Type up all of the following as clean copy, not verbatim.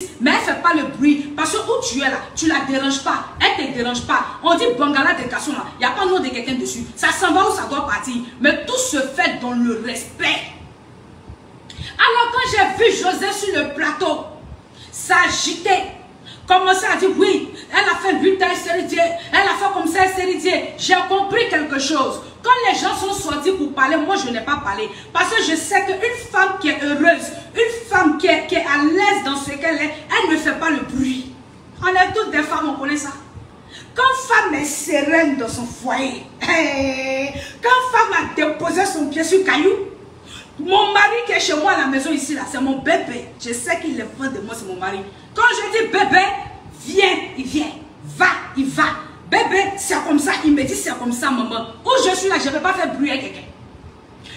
mais elle ne fait pas le bruit. Parce que où tu es là, tu ne la déranges pas. Elle ne te dérange pas. On dit Bangala de Kasson là, il n'y a pas le nom de quelqu'un dessus. Ça s'en va ou ça doit partir. Mais tout se fait dans le respect. Alors quand j'ai vu José sur le plateau, s'agiter, commencer à dire oui, elle a fait but à Sérédier, elle a fait comme ça à Sérédier. J'ai compris quelque chose. Quand les gens sont sortis pour parler, moi je n'ai pas parlé. Parce que je sais qu'une femme qui est heureuse, une femme qui est à l'aise dans ce qu'elle est, elle ne fait pas le bruit. On est toutes des femmes, on connaît ça. Quand femme est sereine dans son foyer, quand femme a déposé son pied sur caillou, mon mari qui est chez moi à la maison ici, là, c'est mon bébé. Je sais qu'il est fan de moi, c'est mon mari. Quand je dis bébé, viens, il vient. Va, il va. Bébé, c'est comme ça. Il me dit c'est comme ça, maman. Où je suis là, je ne vais pas faire bruit à quelqu'un.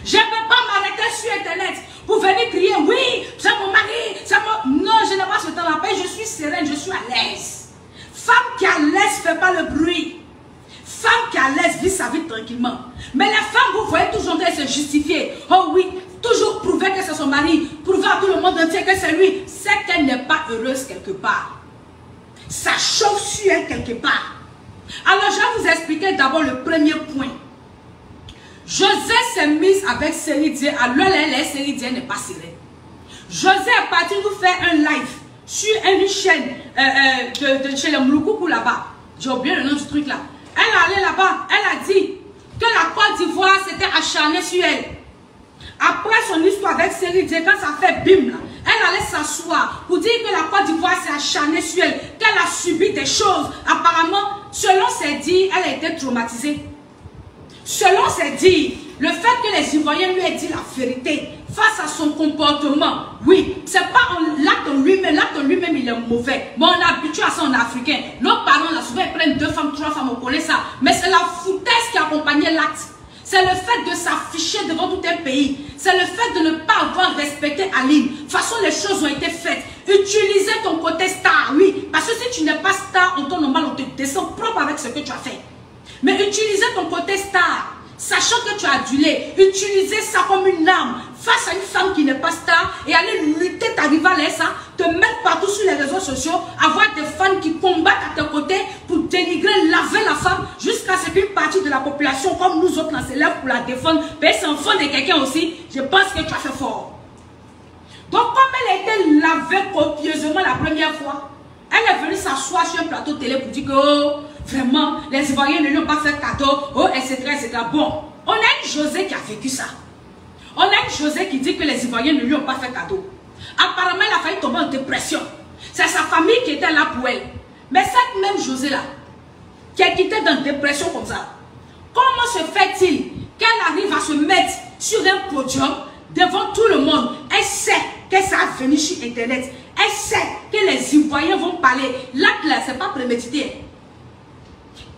Je ne peux pas m'arrêter sur Internet pour venir crier, oui, c'est mon mari, c'est mon... Non, je n'ai pas ce temps-là. Je suis sereine, je suis à l'aise. Femme qui est à l'aise ne fait pas le bruit. Femme qui est à l'aise vit sa vie tranquillement. Mais les femmes, vous voyez toujours se justifier. Oh oui, toujours prouver que c'est son mari, prouver à tout le monde entier que c'est lui. C'est qu'elle n'est pas heureuse quelque part. Ça chauffe sur elle quelque part. Alors je vais vous expliquer d'abord le premier point. José s'est mise avec Sérédier. Alors la Sérédier n'est pas serrée. José est parti nous faire un live sur une chaîne de chez les Mloukoukou là-bas. J'ai oublié le nom du truc là. Elle est allée là-bas, elle a dit que la Côte d'Ivoire s'était acharnée sur elle. Après son histoire avec Sérédier, quand ça fait bim là, elle allait s'asseoir pour dire que la Côte d'Ivoire s'est acharnée sur elle, qu'elle a subi des choses. Apparemment, selon ses dires, elle a été traumatisée. Selon ses dires, le fait que les Ivoiriens lui aient dit la vérité face à son comportement, oui, c'est pas l'acte en lui-même, il est mauvais. Mais on est habitué à ça en africain. Nos parents, là, souvent, ils prennent 2 femmes, 3 femmes, on connaît ça. Mais c'est la foutaise qui accompagnait l'acte. C'est le fait de s'afficher devant tout un pays. C'est le fait de ne pas avoir respecté Aline. De toute façon, les choses ont été faites. Utiliser ton côté star, oui. Parce que si tu n'es pas star, en temps normal, on te descend propre avec ce que tu as fait. Mais utiliser ton côté star, sachant que tu as adulé, utiliser ça comme une arme face à une femme qui n'est pas star et aller lutter ta rivale, ça, te mettre partout sur les réseaux sociaux, avoir des fans qui combattent à tes côtés pour dénigrer, laver la femme jusqu'à ce qu'une partie de la population, comme nous autres, là, s'élève pour la défendre, mais c'est enfant de quelqu'un aussi, je pense que tu as fait fort. Donc, comme elle a été lavée copieusement la première fois, elle est venue s'asseoir sur un plateau télé pour dire que, oh, vraiment, les Ivoiriens ne lui ont pas fait cadeau, oh, etc., etc. Bon, on a une José qui a vécu ça. On a une José qui dit que les Ivoiriens ne lui ont pas fait cadeau. Apparemment, elle a failli tomber en dépression. C'est sa famille qui était là pour elle. Mais cette même José-là, qui est quittée dans une dépression comme ça, comment se fait-il qu'elle arrive à se mettre sur un podium devant tout le monde? Elle sait que ça a venu sur Internet. Elle sait que les Ivoiriens vont parler. L'acte là, ce n'est pas prémédité.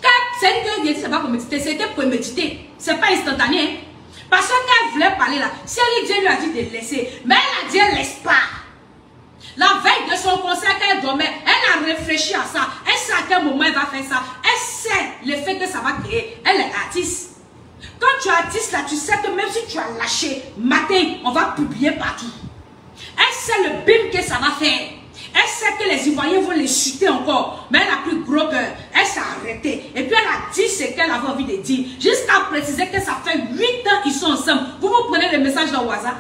Quand c'est une gueule, ce n'est pas prémédité, c'était prémédité. Ce n'est pas instantané. Hein? Parce qu'elle voulait parler là, Sérédier lui a dit de laisser. Mais elle a dit, elle ne laisse pas. La veille de son concert qu'elle dormait, elle a réfléchi à ça. Elle sait à quel moment elle va faire ça. Elle sait l'effet que ça va créer. Elle est artiste. Quand tu es artiste là, tu sais que même si tu as lâché, matin, on va publier partout. Elle sait le bim que ça va faire. Elle sait que les Ivoiriens vont les chuter encore. Mais elle a pris gros cœur. Elle s'est arrêtée. Et puis elle a dit ce qu'elle avait envie de dire. Jusqu'à préciser que ça fait 8 ans qu'ils sont ensemble. Vous prenez le message dans WhatsApp.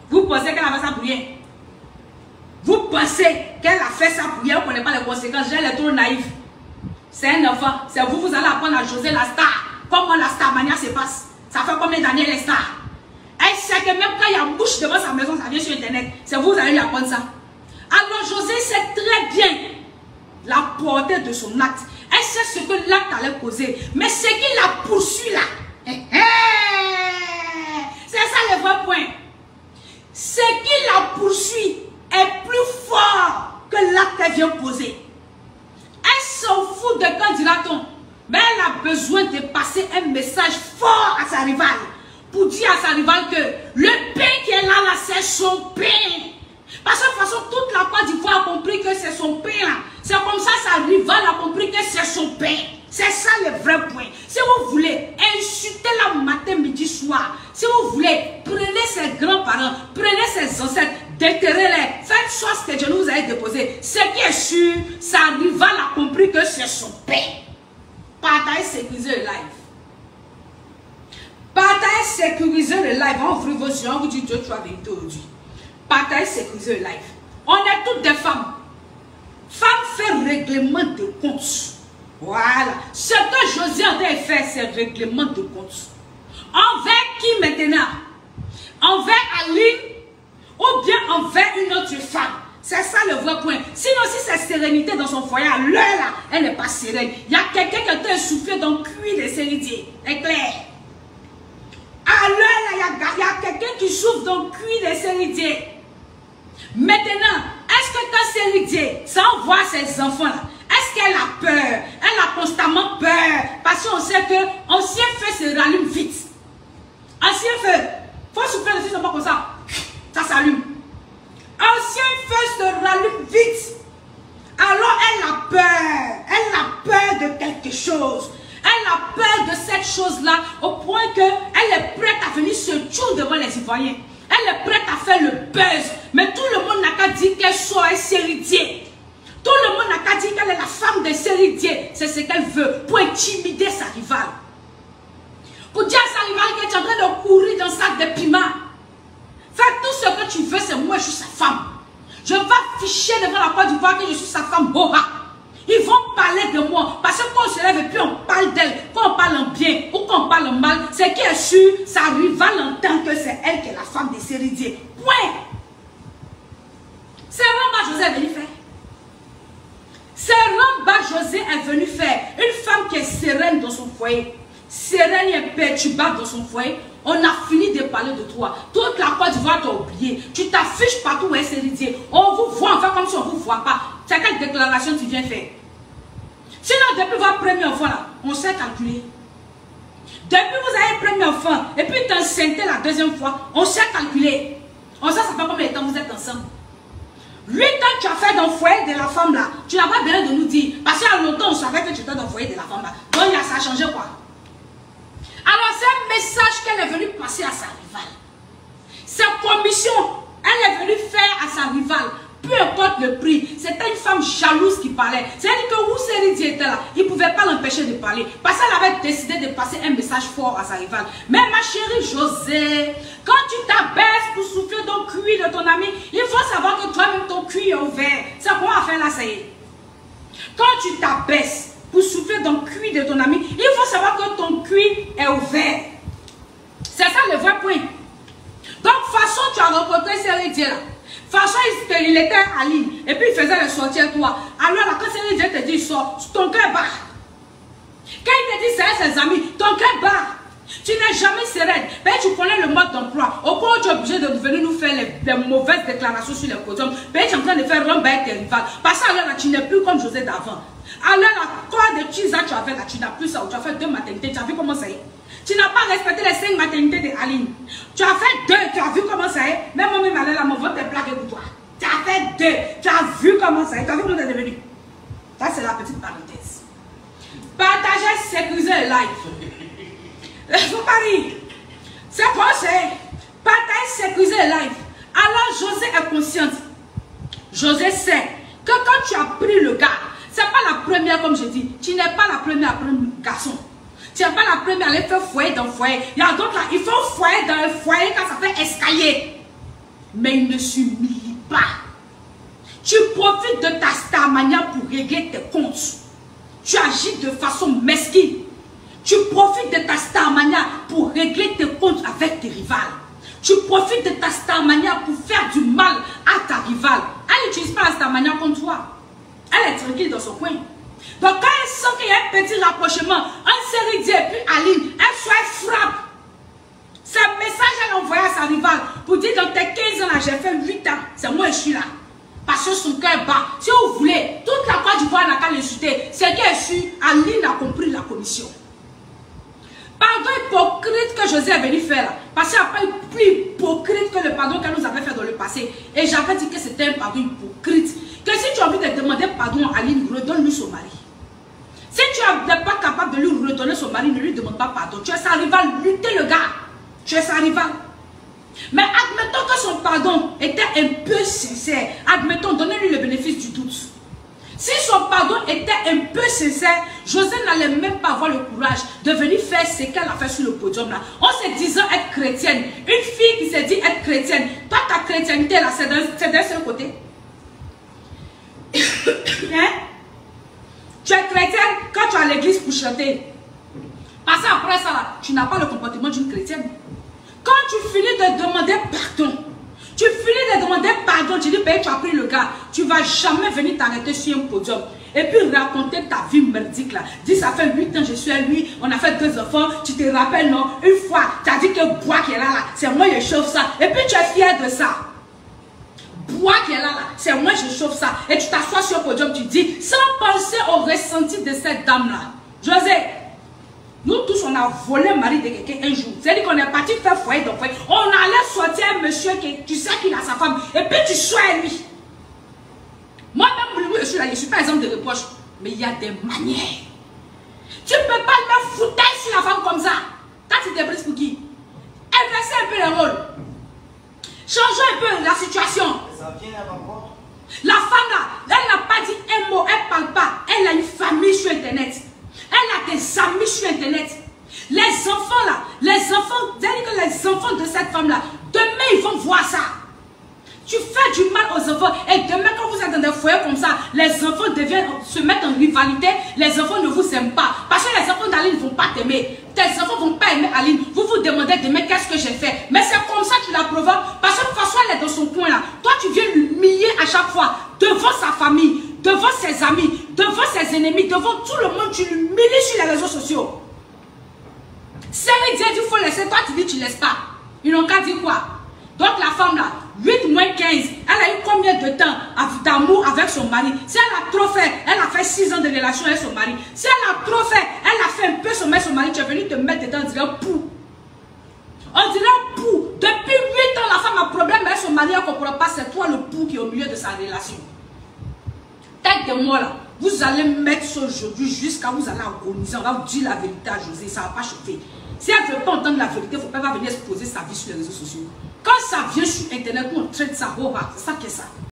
Vous pensez qu'elle a fait ça pour rien. Vous pensez qu'elle a fait ça pour rien. Vous ne connaissez pas les conséquences. Elle est trop naïve. C'est un enfant. C'est vous, vous allez apprendre à José la star. Comment la star mania se passe. Ça fait combien d'années elle est star. Elle sait que même quand il y a une bouche devant sa maison, ça vient sur Internet. C'est vous allez lui apprendre ça. Alors José sait très bien la portée de son acte. Elle sait ce que l'acte allait causer. Mais ce qui la poursuit là, c'est ça le vrai point. Ce qui la poursuit est plus fort que l'acte qu'elle vient causer. Elle s'en fout de quand dira-t-on. Mais elle a besoin de passer un message fort à sa rivale. Pour dire à sa rivale que le pain qui est là, c'est son pain. Parce que de toute façon, toute la Côte d'Ivoire a compris que c'est son pain là. C'est comme ça sa rivale a compris que c'est son pain. C'est ça le vrai point. Si vous voulez, insultez-la matin, midi, soir. Si vous voulez, prenez ses grands-parents, prenez ses ancêtres, déterrez-les. Faites chose que Dieu nous a déposé. Ce qui est sûr, sa rivale a compris que c'est son père. Partagez, sécuriser le live. Partagez, sécuriser le live. On ouvre vos yeux, on vous dit Dieu, tu as vérité aujourd'hui. Partagez, sécuriser le live. On est toutes des femmes. Femmes fait règlement de compte. Voilà. Ce que José a fait, c'est règlement de compte. Envers qui maintenant? Envers Aline ou bien envers une autre femme? C'est ça le vrai point. Sinon, si c'est sérénité dans son foyer, à l'heure là, elle n'est pas sereine. Il y a quelqu'un qui a été soufflé dans le cuir des cérédiers. C'est clair. À l'heure là, il y a quelqu'un qui souffre dans le cuir des cérédiers. Maintenant, est-ce que ta cérédier, sans voir ses enfants là, est-ce qu'elle a peur? Elle a constamment peur. Parce qu'on sait que ancien feu se rallume vite. Ancien feu, il faut souffler dessus seulement comme ça. Ça s'allume. Ancien feu se rallume vite. Alors elle a peur. Elle a peur de quelque chose. Elle a peur de cette chose-là au point qu'elle est prête à venir se tuer devant les Ivoiriens. Elle est prête à faire le buzz. Mais tout le monde n'a qu'à dire qu'elle soit un cérédier. Tout le monde n'a qu'à dire qu'elle est la femme des cérédiers. C'est ce qu'elle veut pour intimider sa rivale. Pour dire à sa rivale que tu es en train de courir dans un sac de piment. Fais tout ce que tu veux, c'est moi, je suis sa femme. Je vais afficher devant la Côte d'Ivoire que je suis sa femme. Ils vont parler de moi. Parce que quand on se lève et puis on parle d'elle, quand on parle en bien ou quand on parle en mal, c'est qui est sûr, sa rivale entend que c'est elle qui est la femme des cérédiers. Point. C'est Ramba José est venu faire. C'est Ramba José est venu faire. Une femme qui est sereine dans son foyer. Sereine et imperturbable dans son foyer. On a fini de parler de toi. Toute la Côte d'Ivoire t'a oublié. Tu t'affiches partout où est cérédier. On vous voit enfin comme si on ne vous voit pas. C'est quelle déclaration tu viens faire? Sinon, depuis votre premier enfant là, on sait calculer. Depuis vous avez un premier enfant et puis t'enceintes la deuxième fois, on sait calculer. On sait ça fait combien de temps vous êtes ensemble. 8 ans tu as fait dans le foyer de la femme là. Tu n'as pas besoin de nous dire. Parce qu'il y a longtemps on savait que tu étais dans le foyer de la femme là. Donc ça a changé quoi? Alors c'est un message qu'elle est venue passer à sa rivale. Sa commission, elle est venue faire à sa rivale. Peu importe le prix, c'était une femme jalouse qui parlait. C'est-à-dire que où Cérédie était là, il ne pouvait pas l'empêcher de parler. Parce qu'elle avait décidé de passer un message fort à sa rivale. Mais ma chérie José, quand tu t'abaisses pour souffler dans le cuir de ton ami, il faut savoir que toi-même ton cuir est ouvert. C'est quoi on va faire là, ça y est. Quand tu t'abaisses pour souffler dans le cuir de ton ami, il faut savoir que ton cuir est ouvert. C'est ça le vrai point. Donc, façon, tu as rencontré Cérédie là. Façon, il était à Aline. Et puis, il faisait le sortir toi. Alors, là, quand Cérédie te dit, sort, ton cœur bat. Quand il te dit, c'est ses amis, ton cœur bat. Tu n'es jamais sereine. Mais tu connais le mode d'emploi. Au point où tu es obligé de venir nous faire les mauvaises déclarations sur les podiums. Mais tu es en train de faire Ramba avec tes rivales. Parce que là, tu n'es plus comme José d'avant. Alors, là, quoi de Tisa tu as fait là, tu n'as plus ça. Tu as fait 2 maternités. Tu as vu comment ça est. Tu n'as pas respecté les 5 maternités d'Aline. Tu as fait 2. Tu as vu comment ça est. Même moi-même, allez là, mon vote est plaqué pour toi. Tu as fait 2. Tu as vu comment ça est. Tu as vu comment tu es devenu. Ça, c'est la petite parenthèse. Partagez, sécuriser le live. Il ne faut pas rire. C'est quoi c'est? Partagez, sécuriser le live. Alors, José est consciente. José sait que quand tu as pris le gars, ce n'est pas la première, comme je dis. Tu n'es pas la première à prendre un garçon. Tu n'es pas la première à aller faire foyer dans le foyer. Il y a d'autres là, ils font foyer dans le foyer quand ça fait escalier. Mais ils ne s'humilient pas. Tu profites de ta starmania pour régler tes comptes. Tu agis de façon mesquine. Tu profites de ta starmania pour régler tes comptes avec tes rivales. Tu profites de ta starmania pour faire du mal à ta rivale. Elle n'utilise pas la starmania contre toi. Elle est tranquille dans son coin. Donc quand elle sent qu'il y a un petit rapprochement, un Cérédie et puis Aline, elle soit frappe. C'est un message qu'elle a envoyé à sa rivale pour dire dans tes 15 ans là, j'ai fait 8 ans. C'est moi je suis là. Parce que son cœur bat. Si vous voulez, toute la Côte d'Ivoire n'a qu'à l'insulter. C'est qu'elle suit, Aline a compris la commission. Pardon hypocrite que José est venu faire là. Parce qu'il n'y a pas eu plus hypocrite que le pardon qu'elle nous avait fait dans le passé. Et j'avais dit que c'était un pardon hypocrite. Que si tu as envie de demander pardon à Aline, redonne-lui son mari. Si tu n'es pas capable de lui redonner son mari, ne lui demande pas pardon. Tu es sa rivale, luttez le gars. Tu es sa rivale. Mais admettons que son pardon était un peu sincère. Admettons, donnez-lui le bénéfice du doute. Si son pardon était un peu sincère, José n'allait même pas avoir le courage de venir faire ce qu'elle a fait sur le podium là. En se disant être chrétienne. Une fille qui s'est dit être chrétienne. Toi, ta chrétienté là, c'est d'un seul côté. Hein? Tu es chrétienne quand tu es à l'église pour chanter. Parce qu'après ça là, tu n'as pas le comportement d'une chrétienne. Quand tu finis de demander pardon, tu dis, ben, tu as pris le gars, tu ne vas jamais venir t'arrêter sur un podium. Et puis raconter ta vie merdique là. Dis, ça fait 8 ans, je suis à lui, on a fait 2 enfants, tu te rappelles, non? Une fois, tu as dit que bois qui est là, c'est moi je chauffe ça. Et puis tu es fier de ça. Bois qui est là, c'est moi je chauffe ça. Et tu t'assois sur le podium, tu dis, sans penser au ressenti de cette dame là. José, nous tous, on a volé le mari de quelqu'un un jour. C'est-à-dire qu'on est parti faire foyer d'enfant. On allait sortir un monsieur qui, tu sais qu'il a sa femme. Et puis tu sois lui. Moi-même, je suis pas exemple de reproche. Mais il y a des manières. Tu ne peux pas me foutre sur la femme comme ça. Quand tu te brises pour qui? Inverser un peu le rôle. Changeons un peu la situation. Ça vient avant quoi? La femme là, elle n'a pas dit un mot, elle ne parle pas. Elle a une famille sur Internet. Elle a des amis sur Internet. Les enfants là, c'est-à-dire que les enfants de cette femme là, demain ils vont voir ça. Tu fais du mal aux enfants et demain quand vous êtes dans des foyers comme ça, les enfants se mettent en rivalité, les enfants ne vous aiment pas. Parce que les enfants d'Aline ne vont pas t'aimer. Tes enfants ne vont pas aimer Aline. Vous vous demandez demain qu'est-ce que j'ai fait. Mais c'est comme ça que tu la provoques. Parce que de toute façon elle est dans son coin là. Toi tu viens l'humilier à chaque fois devant sa famille, devant ses amis, devant ses ennemis, devant tout le monde. Tu l'humilies sur les réseaux sociaux. C'est les dieux, il faut laisser. Toi tu dis tu ne laisses pas. Ils n'ont qu'à dire quoi? Donc la femme là, 8 moins 15, elle a eu combien de temps d'amour avec son mari? Si elle a trop fait, elle a fait 6 ans de relation avec son mari. Si elle a trop fait, elle a fait un peu sommet son mari, tu es venu te mettre dedans, on dirait un pou. On dirait un pou. Depuis 8 ans, la femme a problème avec son mari, elle ne comprend pas, c'est toi le pou qui est au milieu de sa relation. Tête de moi là, vous allez mettre ça aujourd'hui jusqu'à vous allez agoniser, on va vous dire la vérité à José, ça ne va pas chauffer. Si elle ne veut pas entendre la vérité, il ne faut pas venir exposer sa vie sur les réseaux sociaux. Quand ça vient sur Internet, on traite ça, c'est ça qui est ça.